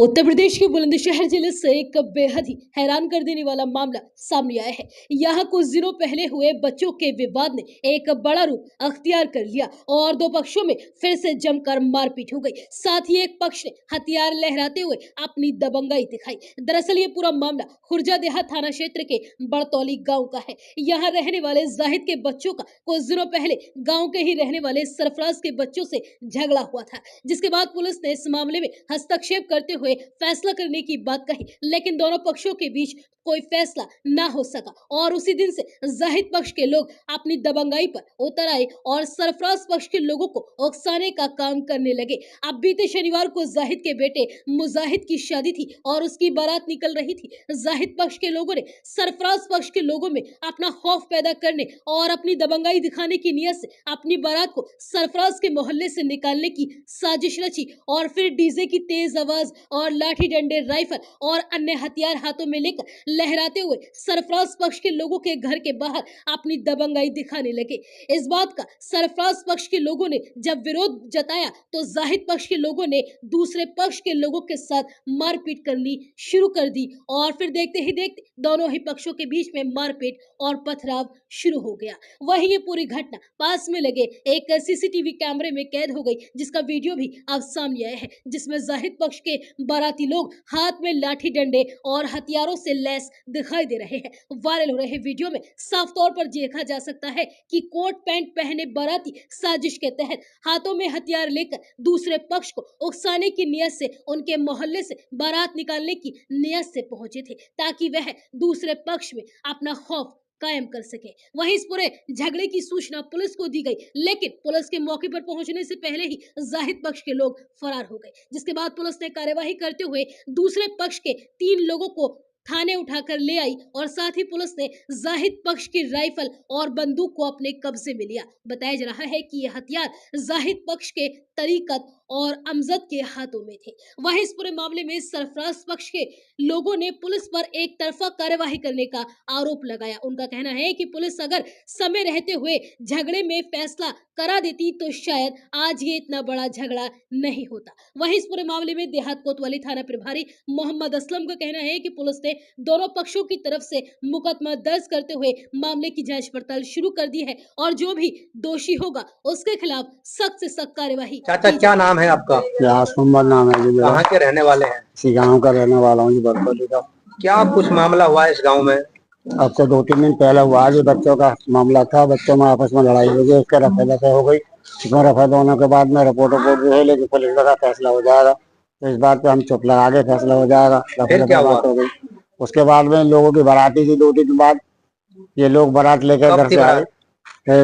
उत्तर प्रदेश के बुलंदशहर जिले से एक बेहद ही हैरान कर देने वाला मामला सामने आया है। यहाँ कुछ दिनों पहले हुए बच्चों के विवाद ने एक बड़ा रूप अख्तियार कर लिया और दो पक्षों में फिर से जमकर मारपीट हो गई। साथ ही एक पक्ष ने हथियार लहराते हुए अपनी दबंगाई दिखाई। दरअसल ये पूरा मामला खुर्जा देहात थाना क्षेत्र के बड़तौली गाँव का है। यहाँ रहने वाले जाहिद के बच्चों का कुछ दिनों पहले गाँव के ही रहने वाले सरफराज के बच्चों से झगड़ा हुआ था, जिसके बाद पुलिस ने इस मामले में हस्तक्षेप करते हुए फैसला करने की बात कही, लेकिन दोनों पक्षों के बीच कोई फैसला ना हो सका और उसी दिन से जाहिद पक्ष के लोग अपनी दबंगाई पर उतर आए और सरफराज पक्ष के लोगों को उकसाने का काम करने लगे। अब बीते शनिवार को जाहिद के बेटे मुजाहिद की शादी थी और उसकी बारात निकल रही थी। जाहिद पक्ष के लोगों ने सरफराज पक्ष के लोगों में अपना खौफ पैदा करने और अपनी दबंगाई दिखाने की नियत से अपनी बारात को सरफराज के मोहल्ले से निकालने की साजिश रची और फिर डीजे की तेज आवाज और लाठी डंडे, राइफल और अन्य हथियार हाथों में लेकर लहराते हुए सरफराज पक्ष के लोगों के घर के बाहर अपनी दबंगाई दिखाने लगे। इस बात का सरफराज पक्ष के लोगों ने जब विरोध जताया तो जाहिद पक्ष के लोगों ने दूसरे पक्ष के लोगों के साथ मारपीट करनी शुरू कर दी और फिर देखते ही देखते दोनों ही पक्षों के बीच में मारपीट और पथराव शुरू हो गया। वहीं ये पूरी घटना पास में लगे एक सीसीटीवी कैमरे में कैद हो गई, जिसका वीडियो भी अब सामने आया है, जिसमें जाहिद पक्ष के बाराती लोग हाथ में लाठी डंडे और हथियारों से लैस दिखाई दे रहे हैं। वायरल हो रहे वीडियो में साफ तौर पर देखा जा सकता है कि कोट पैंट पहने बाराती साजिश के तहत हाथों में हथियार लेकर दूसरे पक्ष को उकसाने की नियत से उनके मोहल्ले से बारात निकालने की नियत से पहुंचे थे, ताकि वह दूसरे पक्ष में अपना खौफ कायम कर सके। वहीं इस पूरे झगड़े की सूचना पुलिस को दी गई, लेकिन पुलिस के मौके पर पहुंचने से पहले ही जाहिद पक्ष के लोग फरार हो गए, जिसके बाद पुलिस ने कार्यवाही करते हुए दूसरे पक्ष के 3 लोगों को थाने उठाकर ले आई और साथ ही पुलिस ने जाहिद पक्ष की राइफल और बंदूक को अपने कब्जे में लिया। बताया जा रहा है कि ये हथियार जाहिद पक्ष के तरीकत और अमजद के हाथों में थे। वहीं इस पूरे मामले में सरफराज पक्ष के लोगों ने पुलिस पर एक तरफा कार्यवाही करने का आरोप लगाया। उनका कहना है कि पुलिस अगर समय रहते हुए झगड़े में फैसला करा देती तो शायद आज ये इतना बड़ा झगड़ा नहीं होता। वहीं इस पूरे मामले में देहात कोतवाली थाना प्रभारी मोहम्मद असलम का कहना है कि पुलिस ने दोनों पक्षों की तरफ से मुकदमा दर्ज करते हुए मामले की जांच पड़ताल शुरू कर दी है और जो भी दोषी होगा उसके खिलाफ सख्त से सख्त कार्यवाही। चाचा क्या नाम है आपका? आसुम्बर नाम है जी मेरा। कहाँ के रहने वाले हैं? इसी गाँव का रहने वाला हूँ जी, बरतौली का। क्या कुछ मामला हुआ है इस गांव में? अब तो 2-3 दिन पहले हुआ जो बच्चों का मामला था, बच्चों में आपस में लड़ाई हो गई, उसके रफा दफा हो गई। इसमें रफा होने के बाद में रिपोर्ट भी है, लेकिन पुलिस का फैसला हो जाएगा, तो इस बात पे हम चुप लगा के फैसला हो जाएगा। फिर क्या हुआ? हो गई उसके बाद में लोगों की बाराती थी 2 दिन बाद। ये लोग बारात लेकर घर से आए,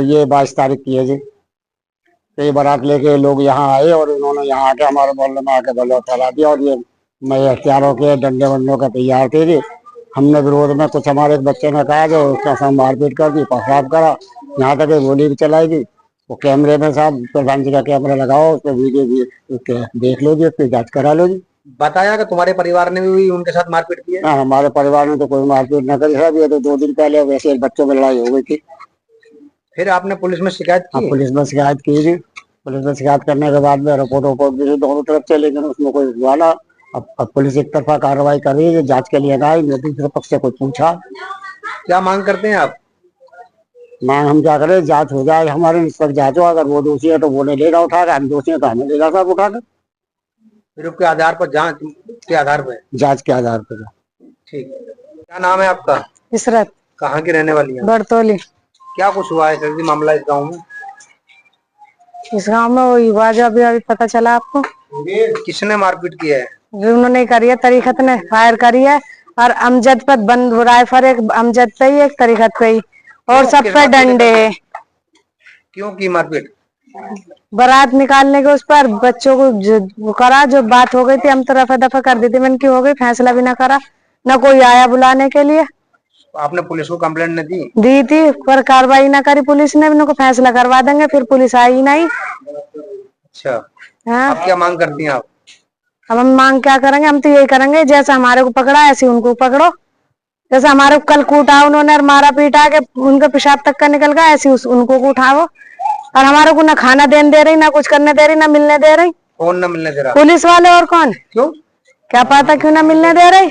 ये 22 तारीख की है जी। तो ये बारात लेके लोग यहाँ आए और इन्होंने यहाँ आके हमारे मोहल्ले में आके बलौत फैला दिया और ये मैं हथियारों के डंडे वंडों का तैयार थे जी। हमने विरोध में कुछ हमारे बच्चे ने कहा जो उसका साथ मारपीट कर दी, पथराव करा, यहाँ तक गोली भी चलाई थी। वो कैमरे में साहब प्रधान जी का कैमरा लगाओ, उस पर वीडियो भी देख लो जी, उस पर जाँच करा लो जी। बताया कि तुम्हारे परिवार ने भी उनके साथ मारपीट की है? हाँ, हमारे परिवार ने तो कोई मारपीट न करी साहब, ये तो 2 दिन पहले वैसे बच्चों में लड़ाई हो गई थी। फिर आपने पुलिस में शिकायत की? पुलिस में शिकायत की थी। पुलिस में शिकायत करने के बाद में रिपोर्ट भी दोनों तरफ से, लेकिन उसमें कोई हुआ ना। अब पुलिस एक तरफा कार्रवाई कर रही है, जांच के लिए गई, दूसरे पक्ष से कोई पूछा। क्या मांग करते हैं आप? मांग हम क्या करें, जांच हो जाए हमारे, इस पर जांच हो, अगर वो दोषी है तो वो नहीं लेगा उठा कर, हम दोषी है तो हमें लेगा साहब उठा कर। फिर उसके आधार पर जांच के आधार पर? जांच के आधार पर। ठीक। क्या नाम है आपका? इसरत। कहाँ की रहने वाली है? बरतौली। क्या कुछ हुआ है सर मामला इस गाँव में? इस गांव में वही हुआ जो अभी पता चला आपको। किसने मारपीट की है? उन्होंने करी है, तरीकत ने फायर करी है और अमजद पर बंद राइफल एक अमजद पे ही, एक तरीकत पे ही, और सब पे डंडे है। क्यों की मारपीट? बारात निकालने के उस पर बच्चों को करा, जो बात हो गई थी हम तो रफा दफा कर दी थी, मैंने की हो गई, फैसला भी ना करा, न कोई आया बुलाने के लिए। आपने पुलिस को कंप्लेंट नहीं दी थी, पर कार्रवाई ना करी पुलिस ने, उनको फैसला करवा देंगे, फिर पुलिस आई नहीं। अच्छा। हाँ। अब क्या मांग करती हैं आप? अब हम मांग क्या करेंगे, हम तो यही करेंगे जैसा हमारे को पकड़ा ऐसे उनको पकड़ो। जैसे हमारे को कल कूटा उन्होंने, मारा पीटा के उनके पेशाब तक का निकल गया, ऐसे उनको उठाओ। और हमारे को ना खाना देने दे रही, ना कुछ करने दे रही, ना मिलने दे रही। कौन ना मिलने दे रहा? पुलिस वाले। और कौन? क्यों? क्या पता क्यों ना मिलने दे रहे,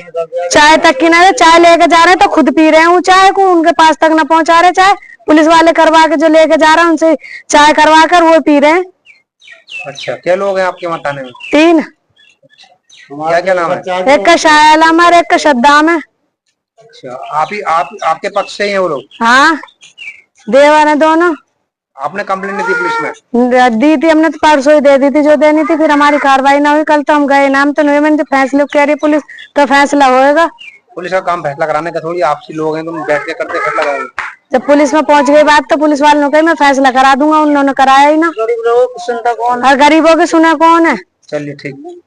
चाय तक की ना दे, चाय लेके जा रहे तो खुद पी रहे हैं वो चाय को, उनके पास तक ना पहुंचा रहे चाय, पुलिस वाले करवा के जो लेके जा रहे हैं उनसे चाय करवा कर वो पी रहे हैं। अच्छा, क्या लोग हैं आपके वहाँ थाने में? 3। क्या क्या नाम है? एक का शायलाम और एक का शद्दाम है। अच्छा, आपके पक्ष से ही है वो लोग? हाँ, देवर है दोनों। आपने कंप्लेंट नहीं दी पुलिस में? दी थी हमने, तो परसों ही दे दी थी जो देनी थी, फिर हमारी कार्रवाई ना हुई। कल तो हम गए, नाम तो नहीं, मैंने फैसले कह रही पुलिस तो फैसला होएगा। पुलिस का काम फैसला कराने का थोड़ी, आपसी लोग हैं, तुम बैठ के करते फैसला कराओगे। जब पुलिस में पहुंच गई बात तो पुलिस वालों ने कहा मैं फैसला करा दूंगा, उन्होंने कराया ही ना। और गरीबों की सुने कौन है। चलिए ठीक।